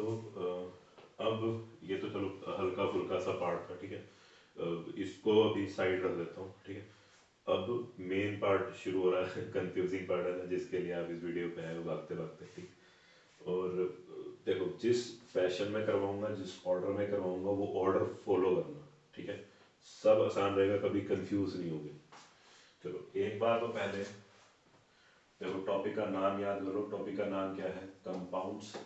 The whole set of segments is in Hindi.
तो अब ये तो चलो हल्का फुल्का सा पार्ट था, ठीक है। इसको अभी साइड रख देता हूँ, ठीक है। अब मेन पार्ट शुरू हो रहा है कंफ्यूजिंग पार्ट है ना, जिसके लिए आप इस वीडियो पे आए हो भागते भागते, ठीक। और देखो, जिस फैशन में करवाऊंगा, जिस ऑर्डर में करवाऊंगा, वो ऑर्डर फॉलो करना, ठीक है। सब आसान रहेगा, कभी कंफ्यूज नहीं होगे। चलो एक बार तो पहले देखो, टॉपिक का नाम याद करो। टॉपिक का नाम क्या है? कंपाउंड्स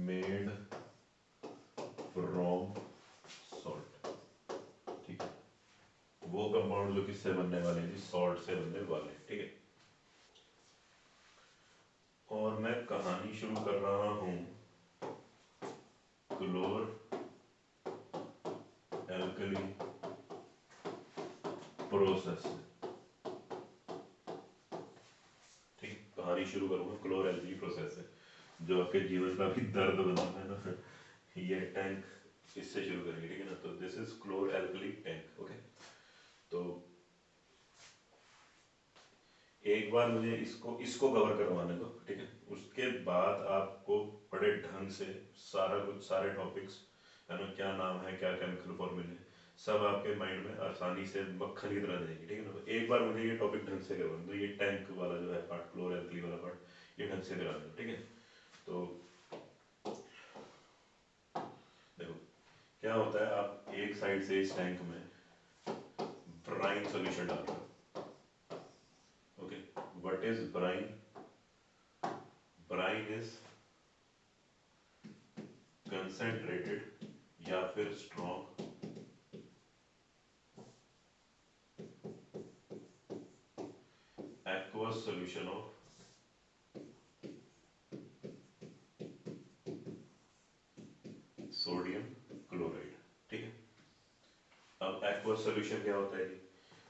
मेड फ्रॉम सॉल्ट, ठीक है। वो कंपाउंड जो किससे बनने वाले हैं? सॉल्ट से बनने वाले, ठीक है। और मैं कहानी शुरू कर रहा हूं क्लोर एल्कली प्रोसेस से, ठीक। कहानी शुरू करूंगा क्लोर एल्कली प्रोसेस से, जो आपके जीवन का भी दर्द बना है ना। ये टैंक इससे शुरू करेंगे, ठीक है ना। तो this is chlor alkali tank, okay. तो एक बार मुझे इसको इसको कवर करवाने दो, ठीक है। उसके बाद आपको बड़े ढंग से सारा कुछ, सारे टॉपिक्स है ना, क्या नाम है, क्या केमिकल फॉर्मूले, सब आपके माइंड में आसानी से मक्खन की तरह जाएगी, ठीक है ना। एक बार मुझे ये टॉपिक ढंग से करवाने दो, ये टैंक वाला जो है पार्ट, क्लोर एल्कली वाला पार्ट, ये ढंग से कराने दो, ठीक है। तो देखो क्या होता है, आप एक साइड से इस टैंक में ब्राइन सॉल्यूशन डाल रहे हो, okay. What is brine? Brine is concentrated या फिर strong aqueous solution of sodium chloride, ठीक है। अब aqueous solution क्या होता है जी?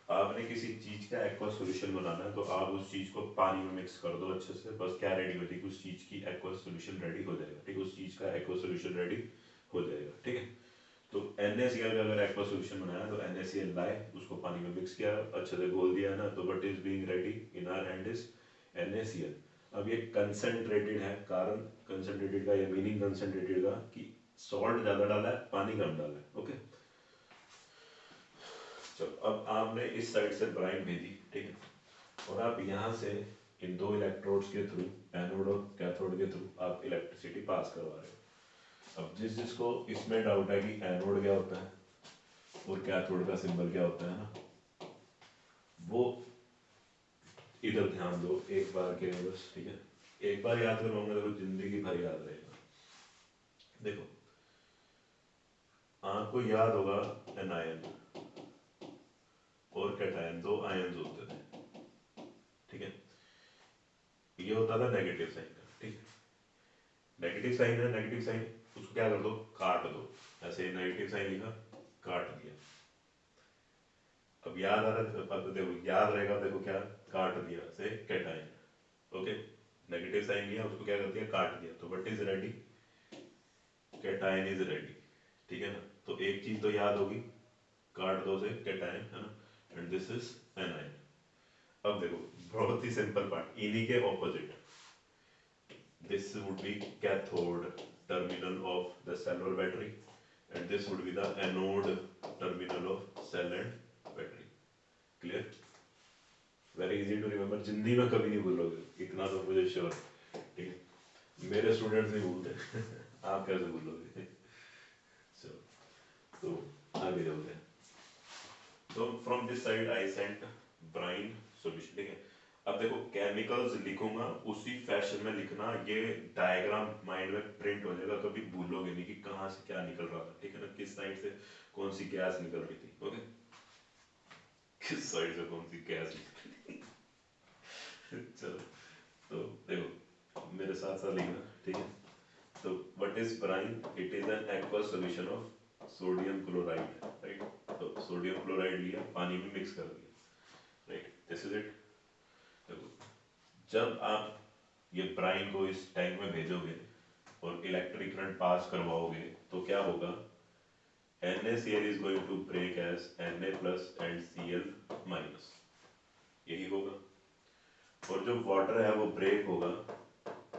आपने किसी चीज का aqueous solution बनाना है, तो आप उस चीज को पानी में मिक्स कर दो अच्छे से, बस क्या रेडी होती है, उस चीज की aqueous solution रेडी हो जाएगा, ठीक है। उस चीज का aqueous solution रेडी हो जाएगा, ठीक है। तो NaCl का अगर aqueous solution बनाया तो NaCl लाए, उसको पानी में मिक्स किया, अच्छे से घोल दिया ना, तो what is being ready in our hand is NaCl। अब ये कंसेंट्रेटेड है, कारण कंसेंट्रेटेड का या मीनिंग कंसेंट्रेटेड का कि सॉल्ट ज्यादा डाला है, पानी कम डाला है, ओके। चलो अब आपने इस साइड से ब्राइन भेजी, ठीक है। और आप यहाँ से इन दो इलेक्ट्रोड्स के थ्रू, एनोड और कैथोड के थ्रू आप इलेक्ट्रिसिटी पास करवा रहे हो। अब जिसको इसमें डाउट है कि एनोड क्या होता है और कैथोड का सिंबल क्या होता है ना, वो इधर ध्यान दो एक बार के लिए बस, ठीक है। एक बार याद करवाऊंगा, देखो जिंदगी भर याद रहेगा। देखो आपको याद होगा एनायन और कैटायन, दो आयन्स होते थे, ठीक है। ये होता था नेगेटिव साइन का, ठीक है। नेगेटिव साइन है, नेगेटिव साइन उसको क्या कर दो, काट दो। ऐसे नेगेटिव साइन लिखा, काट दिया। अब याद आ रहा है, देखो याद रहेगा, देखो क्या काट दिया से कैटायन, ओके। नेगेटिव साइन लिया, उसको क्या कर दिया, काट दिया, तो what is ready? Cation is ready, ठीक है ना। तो एक चीज तो याद होगी, काट दो से कैटायन, है ना, एंड दिस इज एनायन। अब देखो बहुत ही सिंपल पार्ट, इन्हीं के opposite, this would be cathode terminal of the cell or battery, and this would be the anode terminal of cell and battery। Clear? Very easy to remember, जिंदगी में कभी नहीं भूलोगे, इतना तो मुझे श्योर, ठीक है। मेरे स्टूडेंट्स नहीं भूलते आप कैसे भूलोगे? so, तो आगे चलते हैं। तो from this side I sent brine solution, ठीक है। अब देखो केमिकल्स लिखूंगा उसी फैशन में लिखना, ये डायग्राम माइंड में प्रिंट हो जाएगा, कभी भूलोगे नहीं कि कहाँ से क्या निकल रहा था, ठीक है ना। किस साइड से कौन सी गैस निकल रही थी, ओके। किस साइड से कौन सी गैस निकल रही चलो, तो देखो मेरे साथ साथ लिखना, ठीक है। तो what is brine? It is an aqueous solution of sodium chloride, right. तो सोडियम क्लोराइड लिया, पानी में मिक्स कर दिया, राइट, दिस इज इट। देखो जब आप ये ब्राइन को इस टैंक में भेजोगे और इलेक्ट्रिक करंट पास करवाओगे, तो क्या होगा, NaCl is going to break as Na plus and Cl minus, यही होगा। और जो वाटर है वो ब्रेक होगा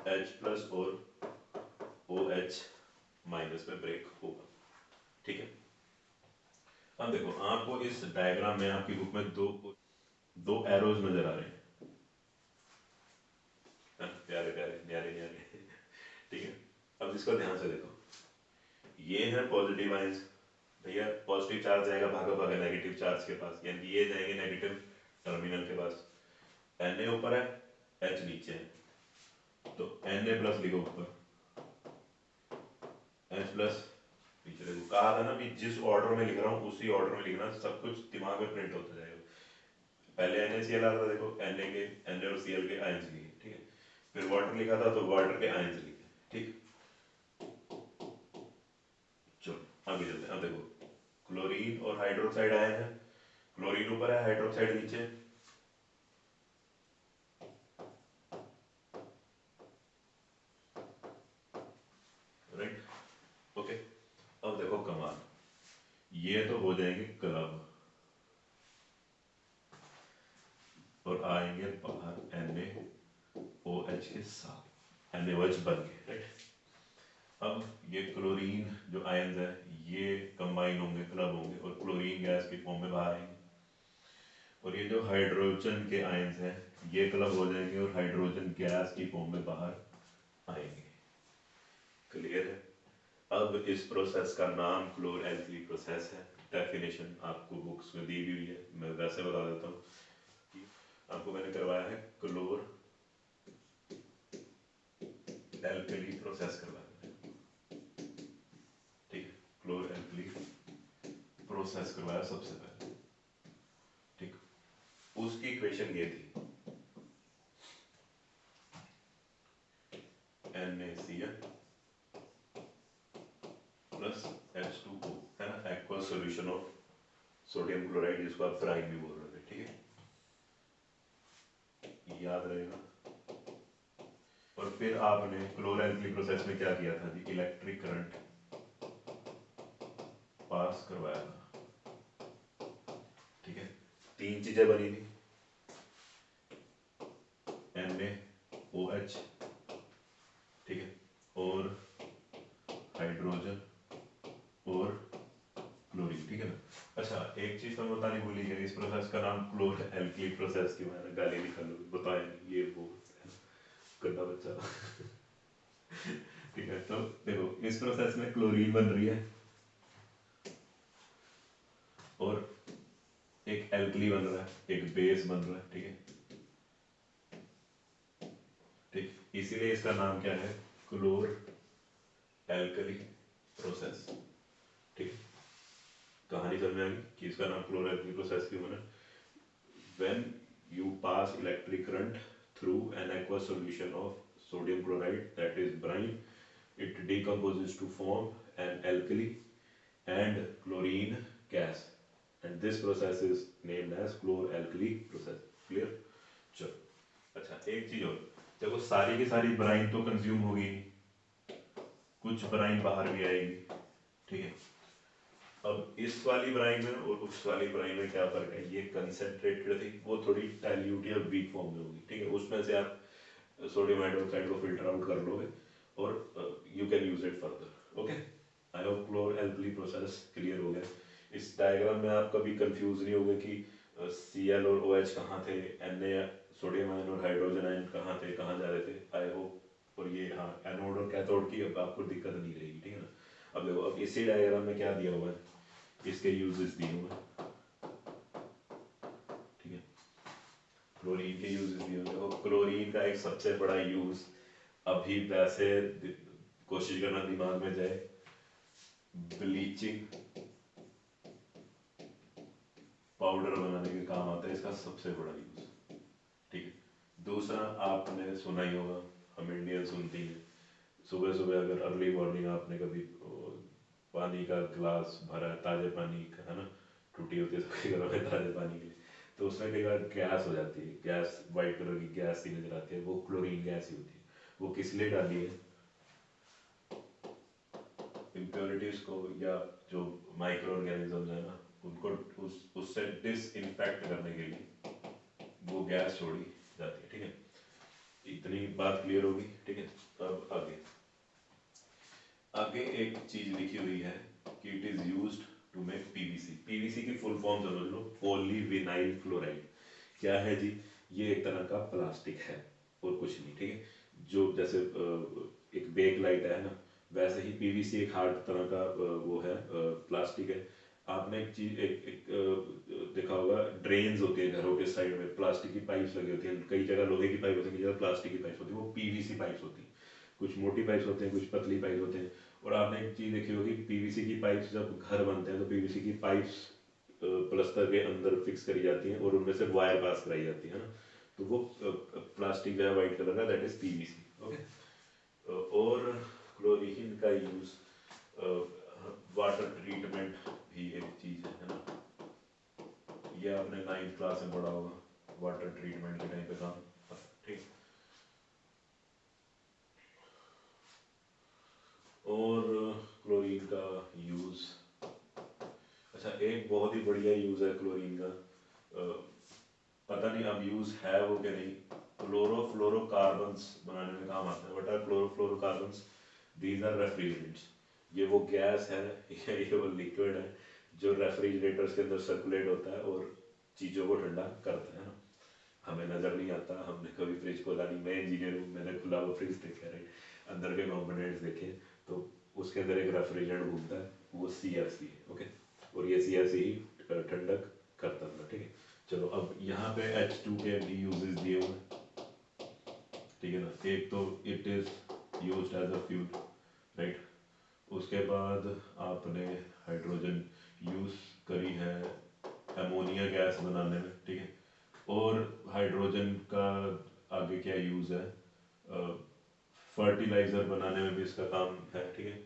H प्लस और OH माइनस में ब्रेक होगा, ठीक है। अब देखो आपको इस डायग्राम में आपकी बुक में दो एरोज नजर आ रहे हैं, प्यारे प्यारे न्यारे न्यारे, ठीक है। अब इसको ध्यान से देखो, ये है पॉजिटिव आयंस, भैया पॉजिटिव चार्ज जाएगा भागा भागा नेगेटिव चार्ज के पास, यानी ये जाएंगे नेगेटिव टर्मिनल के पास। Na ऊपर है, H नीचे है, तो Na प्लस लिखो ऊपर, H प्लस पीछे देखो। कहा था ना भी जिस ऑर्डर में लिख रहा हूँ उसी ऑर्डर में लिखना, सब कुछ दिमाग में प्रिंट होता जाएगा। पहले NaCl आ रहा था, देखो Na के Na और Cl के आयंस लिखे, ठीक है। फिर वाटर लिखा था तो वाटर के आयंस लिखे, ठीक। चलो आगे चलते हैं। अब देखो क्लोरीन और हाइड्रोक्साइड आयन है, क्लोरीन ऊपर है हाइड्रोक्साइड नीचे, राइट, ओके। अब देखो कमाल, ये तो हो जाएंगे क्लब और आएंगे बाहर NaOH के साथ, NaOH बन के, राइट। अब ये क्लोरीन जो आयंस है ये कंबाइन होंगे, क्लब होंगे और क्लोरीन गैस के फॉर्म में बाहर आएंगे। और ये जो हाइड्रोजन के आयंस हैं ये क्लब हो जाएंगे और हाइड्रोजन गैस की फॉर्म में बाहर आएंगे, क्लियर है। अब इस प्रोसेस का नाम क्लोर एल्कली प्रोसेस है। डेफिनेशन आपको बुक्स में दी हुई है, मैं वैसे बता देता हूँ। आपको मैंने करवाया है क्लोर एल्कली प्रोसेस करवाया है, ठीक है। क्लोर एल्कली प्रोसेस करवाया सबसे पहले, ठीक। उसकी इक्वेशन ये थी NaCl प्लस H2O, है ना, aqueous solution of sodium chloride, जिसको आप ब्राइन भी बोल रहे थे, ठीक है, याद रहेगा। और फिर आपने क्लोर एल्कली प्रोसेस में क्या किया था जी, इलेक्ट्रिक करंट पास करवाया था, ठीक है। तीन चीजें बनी थी, NaOH, ठीक है, और हाइड्रोजन और क्लोरीन, ठीक है ना। अच्छा एक चीज मैं बतानी भूली है, इस प्रोसेस का नाम क्लोर एल्कली प्रोसेस क्यों है, गाली निकाल लो, बताए ये वो गंदा बच्चा, ठीक है। तो देखो इस प्रोसेस में क्लोरीन बन रही है और एक एल्कली बन रहा है, एक बेस बन रहा है, ठीक है, ठीक। इसीलिए इसका नाम क्या है, क्लोर एल्कली प्रोसेस, ठीक। कहानी समझ में आ गई कि इसका नाम क्लोर एल्कली प्रोसेस क्यों बना। when you pass electric current through an aqueous solution of sodium chloride, that is brine, it decomposes to form an alkali and chlorine gas, and this process is named as chlor-alkali process, clear। चलो अच्छा एक चीज और, देखो सारी की सारी ब्राइन तो कंज्यूम होगी, कुछ ब्राइन बाहर भी आएगी, ठीक है। अब इस वाली ब्राइन में और उस वाली ब्राइन में क्या फर्क है, ये कंसेंट्रेटेड थी, वो थोड़ी डाइल्यूट या वीक फॉर्म में होगी, ठीक है। उसमें से आप सोडियम हाइड्रोक्साइड को फिल्टर आउट कर लोगे और you can use it further, okay. I hope chlor alkali process clear हो गया। इस डायग्राम में आप कभी कंफ्यूज नहीं होगे कि Cl और OH कहाँ थे, Na सोडियम आयन और हाइड्रोजन आयन कहाँ थे, कहाँ जा रहे थे, आई होप। और ये हाँ एनोड और कैथोड की अब आपको दिक्कत नहीं रहेगी, ठीक है ना। अब देखो अब इसी डायग्राम में क्या दिया हुआ है, इसके यूजेस दिए हुए हैं, ठीक है। क्लोरीन के यूजेस दिए हुए हैं। क्लोरीन का एक सबसे बड़ा यूज अभी वैसे कोशिश करना दिमाग में जाए, ब्लीचिंग पाउडर बनाने के काम आता है, इसका सबसे बड़ा यूज, ठीक है। दूसरा आपने सुना ही होगा, हम इंडियन सुनती हैं, सुबह सुबह अगर अर्ली मॉर्निंग आपने कभी पानी का ग्लास भरा है, ताजे पानी का, है ना, टूटी होती है सबके घरों में ताजे पानी के लिए, तो उसमें कई बार गैस हो जाती है, गैस वाइट कलर की गैस सी नजर आती है, वो क्लोरीन गैस ही होती है। वो किस लिए डाली है, इम्प्योरिटीज को या जो माइक्रो ऑर्गेनिजम्स है ना उनको उससे डिसइंफेक्ट करने के लिए वो गैस छोड़ी जाती है, ठीक है। इतनी बात क्लियर होगी, ठीक है। अब आगे आगे एक चीज लिखी हुई है कि it is used to make PVC. PVC की फुल फॉर्म समझ लो, पॉलीविनाइल क्लोराइड। क्या है जी? ये एक तरह का प्लास्टिक है और कुछ नहीं, ठीक है। जो जैसे एक बेक लाइट है ना, वैसे ही पीवीसी एक हार्ड तरह का वो है, प्लास्टिक है। आपने एक चीज देखा होगा, ड्रेन्स होती है घरों के साइड में, प्लास्टिक की पाइप्स लगी होती हैं, कई जगह लोहे की पाइप होती है, कई जगह प्लास्टिक की पाइप होती है, वो पीवीसी पाइप्स होती हैं। कुछ मोटी पाइप्स होते हैं, कुछ पतली पाइप होते हैं। और आपने एक चीज देखी होगी, पीवीसी की पाइप्स जब घर बनते हैं तो पीवीसी की पाइप्स प्लस्तर के अंदर फिक्स करी जाती हैं और उनमें से वायर पास कराई जाती है ना, तो वो प्लास्टिक जो है वाइट कलर का, दैट इज पीवीसी, ओके। और क्लोरीन का यूज, वाटर ट्रीटमेंट भी एक चीज है ना, ये आपने 9th क्लास में पढ़ा होगा, वाटर ट्रीटमेंट के टाइम पे काम, ठीक। और क्लोरीन का यूज, अच्छा एक बहुत ही बढ़िया यूज है क्लोरीन का, पता नहीं अब यूज है वो क्या नहीं, क्लोरोफ्लोरोकार्बन्स बनाने में काम आता है। What are chlorofluorocarbons? These are refrigerants. ये वो गैस है या ये वो लिक्विड है जो रेफ्रिजरेटर्स के अंदर सर्कुलेट होता है और चीज़ों को ठंडा करता है ना। हमें नज़र नहीं आता, हमने कभी फ्रिज खोला नहीं, मैं इंजीनियर हूँ, मैंने खुला हुआ फ्रिज देखा है, अंदर के कंपोनेंट्स देखे, तो उसके अंदर एक रेफ्रिजरेंट घूमता है, वो CFC है, ओके। और ये CFC ही ठंडक करता था, ठीक है। चलो अब यहाँ पे H2 के भी यूजेस दिए हुए हैं, ठीक है ना। एक तो it is used as a fuel, right. उसके बाद आपने हाइड्रोजन यूज करी है अमोनिया गैस बनाने में, ठीक है। और हाइड्रोजन का आगे क्या यूज है, फर्टिलाइजर बनाने में भी इसका काम है, ठीक है।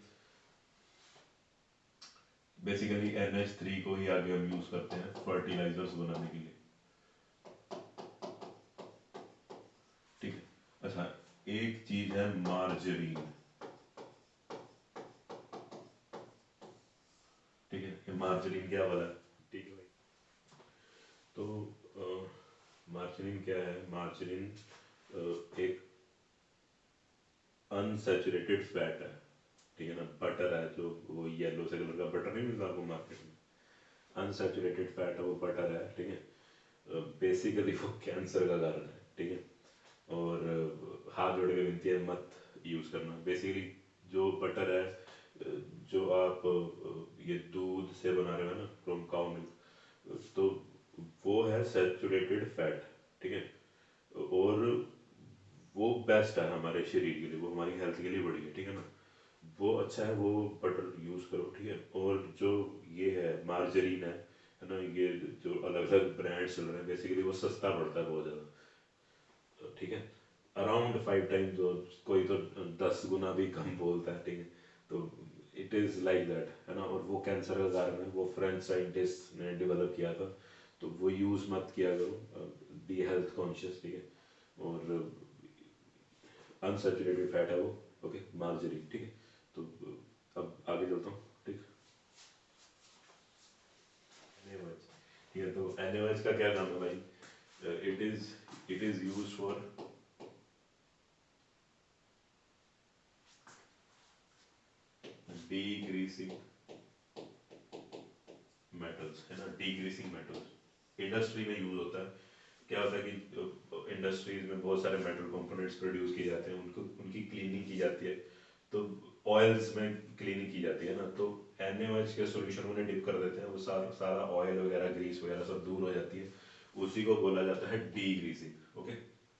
बेसिकली NH3 को ही आगे हम यूज करते हैं फर्टिलाइजर्स बनाने के लिए, ठीक है। अच्छा एक चीज है मार्जरीन, ठीक है। ये मार्जरीन क्या वाला है, ठीक है भाई। तो मार्जरीन क्या है? मार्जरीन एक अनसैचुरेटेड फैट है, ठीक है ना। बटर है जो वो येलो से कलर का बटर नहीं मिलता आपको मार्केट में, अनसैचुरेटेड फैट है वो, बटर है, ठीक है। बेसिकली वो कैंसर का कारण है, ठीक है। और हाथ जोड़ के विनती है मत यूज़ करना। बेसिकली जो बटर है, जो आप ये दूध से बना रहे हो ना, फ्रॉम काउ मिल्क, तो वो है सैचुरेटेड फैट, ठीक है। और वो बेस्ट है हमारे शरीर के लिए, वो हमारी हेल्थ के लिए बढ़िया है, ठीक है ना। वो अच्छा है, वो बटर यूज़ करो, ठीक है। और जो ये है मार्जरीन है ना, ये जो अलग अलग ब्रांड चल रहे हैं, बेसिकली वो सस्ता पड़ता है बहुत ज़्यादा, ठीक है। अराउंड 5 टाइम्स, और कोई तो 10 गुना भी कम बोलता है, ठीक है। तो इट इज़ लाइक दैट, है ना। और वो कैंसर का कारण है, वो फ्रेंच साइंटिस्ट ने डेवलप किया था, तो वो यूज़ मत किया करो, बी हेल्थ कॉन्शियस, ठीक है। और अनसैचुरेटेड फैट है वो, ओके, मार्जरीन, ठीक है। तो अब आगे चलता हूँ, ठीक। NaOH, ठीक है। तो NaOH का क्या नाम है भाई? It is use for degreasing metals, है ना, डीग्रीसिंग मेटल्स इंडस्ट्री में यूज होता है। क्या होता है कि इंडस्ट्रीज में बहुत सारे मेटल कंपोनेंट्स प्रोड्यूस किए जाते हैं, उनको उनकी क्लीनिंग की जाती है, तो ऑयल्स में क्लीनिंग की जाती है ना, तो NaOH के सॉल्यूशन उन्हें डिप कर देते हैं, वो सारा सारा ऑयल वगैरह ग्रीस वगैरह सब दूर हो जाती है, उसी को बोला जाता है डीग्रीसिंग, ओके।